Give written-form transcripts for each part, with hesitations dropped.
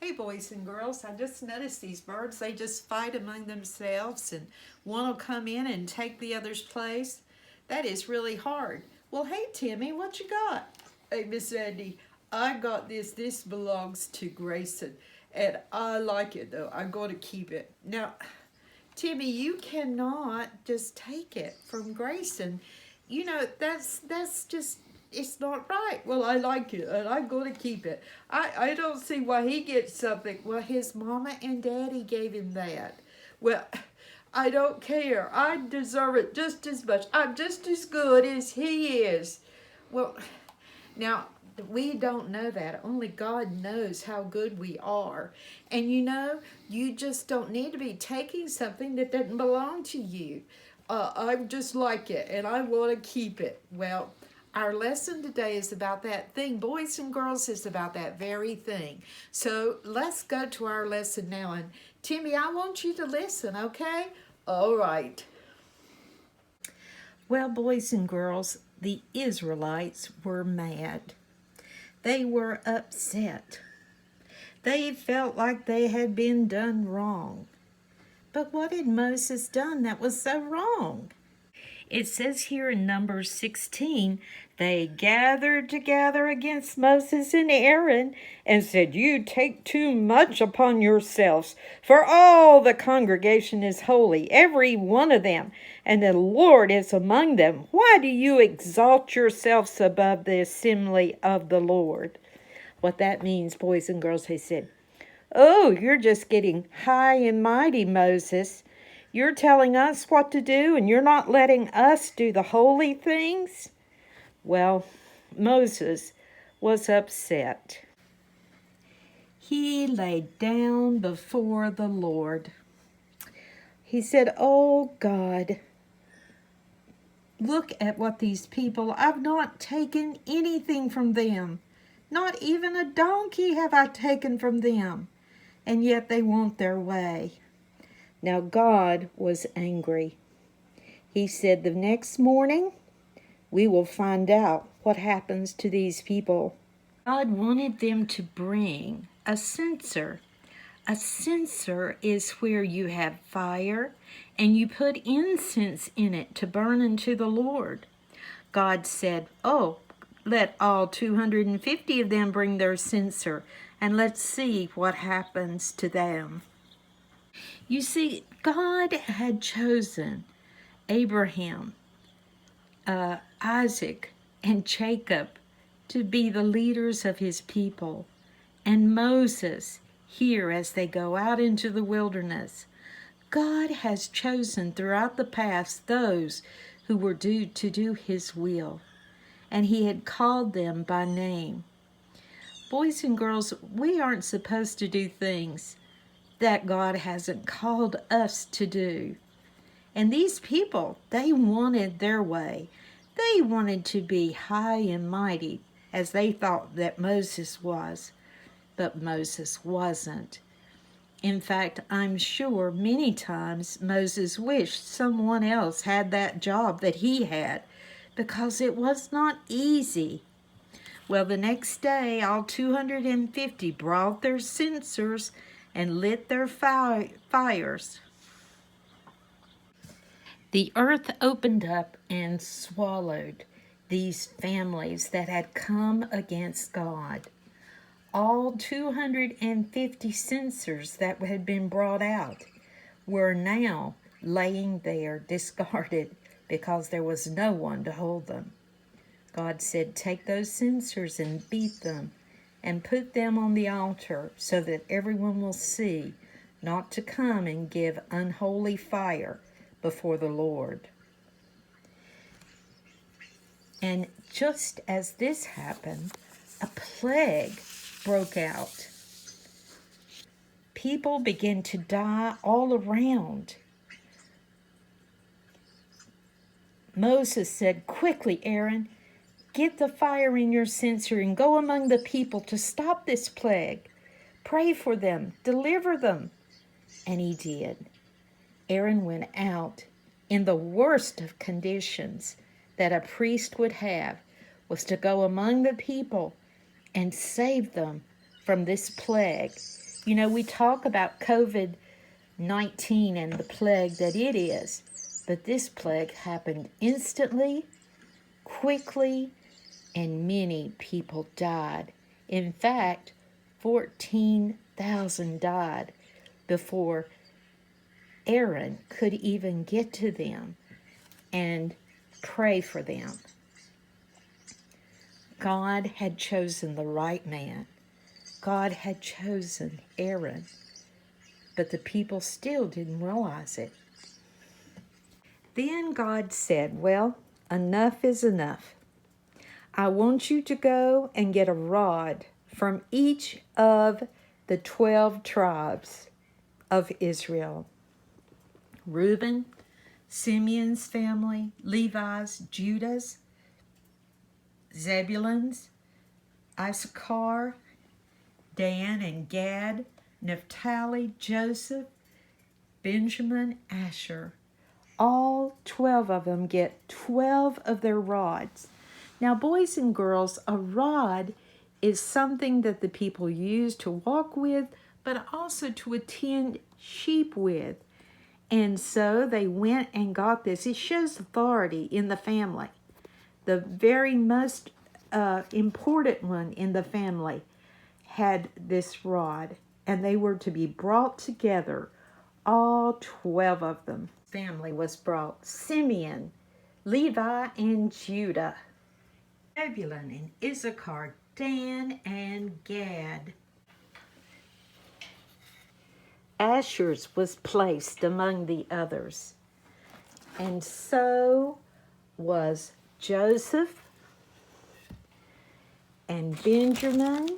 Hey boys and girls, I just noticed these birds, they just fight among themselves and one will come in and take the other's place. That is really hard. Well, hey Timmy, what you got? Hey Miss Andy, I got this. This belongs to Grayson and I like it though. I'm going to keep it. Now, Timmy, you cannot just take it from Grayson. You know, that's just, it's not right. Well, I like it and I'm going to keep it. I don't see why he gets something. Well, his mama and daddy gave him that. Well, I don't care. I deserve it just as much. I'm just as good as he is. Well, now, we don't know that. Only God knows how good we are. And you know, you just don't need to be taking something that doesn't belong to you. I just like it and I want to keep it. Well, our lesson today is about that thing. Boys and girls, is about that very thing. So let's go to our lesson now. And Timmy, I want you to listen, okay? All right. Well, boys and girls, the Israelites were mad. They were upset. They felt like they had been done wrong. But what had Moses done that was so wrong? It says here in Numbers 16, they gathered together against Moses and Aaron and said, "You take too much upon yourselves, for all the congregation is holy, every one of them, and the Lord is among them. Why do you exalt yourselves above the assembly of the Lord?" What that means, boys and girls, he said, "Oh, you're just getting high and mighty, Moses. You're telling us what to do and you're not letting us do the holy things?" Well, Moses was upset. He laid down before the Lord. He said, "Oh God, look at what these people, I've not taken anything from them. Not even a donkey have I taken from them. And yet they want their way." Now God was angry. He said, "The next morning we will find out what happens to these people." God wanted them to bring a censer. A censer is where you have fire and you put incense in it to burn unto the Lord. God said, "Oh, let all 250 of them bring their censer, and let's see what happens to them." You see, God had chosen Abraham, Isaac, and Jacob to be the leaders of his people, and Moses here as they go out into the wilderness. God has chosen throughout the past those who were due to do his will, and he had called them by name. Boys and girls, we aren't supposed to do things that God hasn't called us to do. And these people, they wanted their way. They wanted to be high and mighty as they thought that Moses was, but Moses wasn't. In fact, I'm sure many times Moses wished someone else had that job that he had, because it was not easy. Well, the next day, all 250 brought their censers and lit their fires. The earth opened up and swallowed these families that had come against God. All 250 censers that had been brought out were now laying there discarded because there was no one to hold them. God said, "Take those censers and beat them and put them on the altar so that everyone will see not to come and give unholy fire before the Lord." And just as this happened, a plague broke out. People began to die all around. Moses said, "Quickly, Aaron, get the fire in your censer and go among the people to stop this plague. Pray for them, deliver them." And he did. Aaron went out in the worst of conditions that a priest would have, was to go among the people and save them from this plague. You know, we talk about COVID-19 and the plague that it is, but this plague happened instantly, quickly, and many people died. In fact, 14,000 died before Aaron could even get to them and pray for them. God had chosen the right man. God had chosen Aaron, but the people still didn't realize it. Then God said, well, enough is enough. I want you to go and get a rod from each of the 12 tribes of Israel. Reuben, Simeon's family, Levi's, Judah's, Zebulun's, Issachar, Dan and Gad, Naphtali, Joseph, Benjamin, Asher. All 12 of them get 12 of their rods. Now, boys and girls, a rod is something that the people use to walk with, but also to attend sheep with. And so they went and got this. It shows authority in the family. The very most important one in the family had this rod, and they were to be brought together, all 12 of them. Family was brought: Simeon, Levi, and Judah, Zebulun and Issachar, Dan and Gad. Asher's was placed among the others, and so was Joseph and Benjamin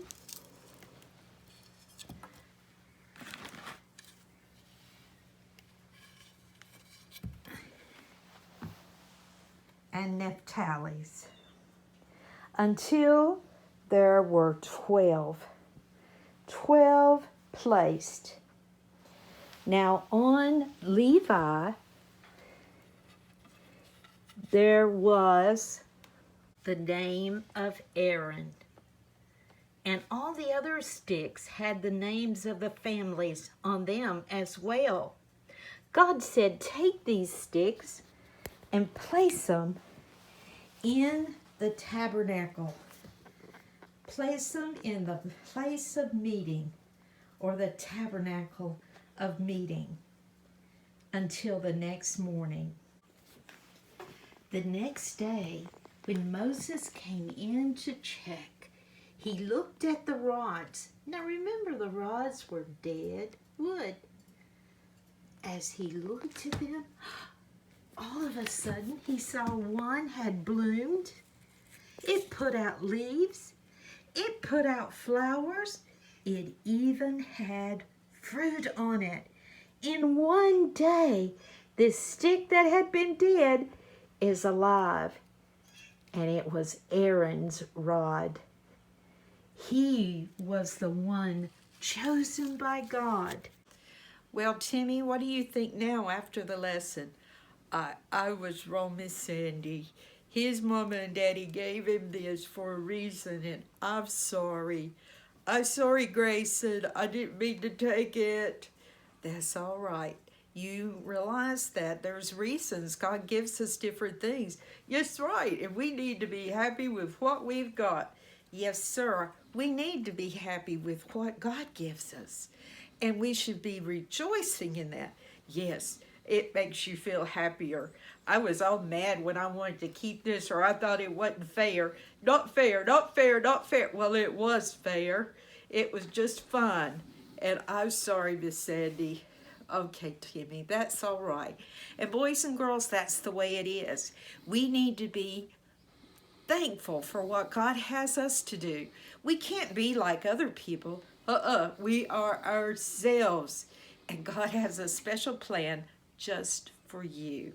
and Naphtali's, until there were 12 placed. Now on Levi, there was the name of Aaron, and all the other sticks had the names of the families on them as well. God said, take these sticks and place them in the tabernacle. Place them in the place of meeting, or the tabernacle of meeting, until the next morning. The next day, when Moses came in to check, he looked at the rods. Now remember, the rods were dead wood. As he looked at them, all of a sudden he saw one had bloomed. It put out leaves. It put out flowers. It even had fruit on it. In one day, this stick that had been dead is alive. And it was Aaron's rod. He was the one chosen by God. Well, Timmy, what do you think now after the lesson? I was wrong, Miss Sandy. His mama and daddy gave him this for a reason, and I'm sorry. I'm sorry, Grayson. I didn't mean to take it. That's all right. You realize that there's reasons. God gives us different things. Yes, right. And we need to be happy with what we've got. Yes, sir. We need to be happy with what God gives us. And we should be rejoicing in that. Yes, it makes you feel happier. I was all mad when I wanted to keep this, or I thought it wasn't fair. Not fair, not fair, not fair. Well, it was fair. It was just fun. And I'm sorry, Miss Sandy. Okay, Timmy, that's all right. And boys and girls, that's the way it is. We need to be thankful for what God has us to do. We can't be like other people. We are ourselves. And God has a special plan just for you.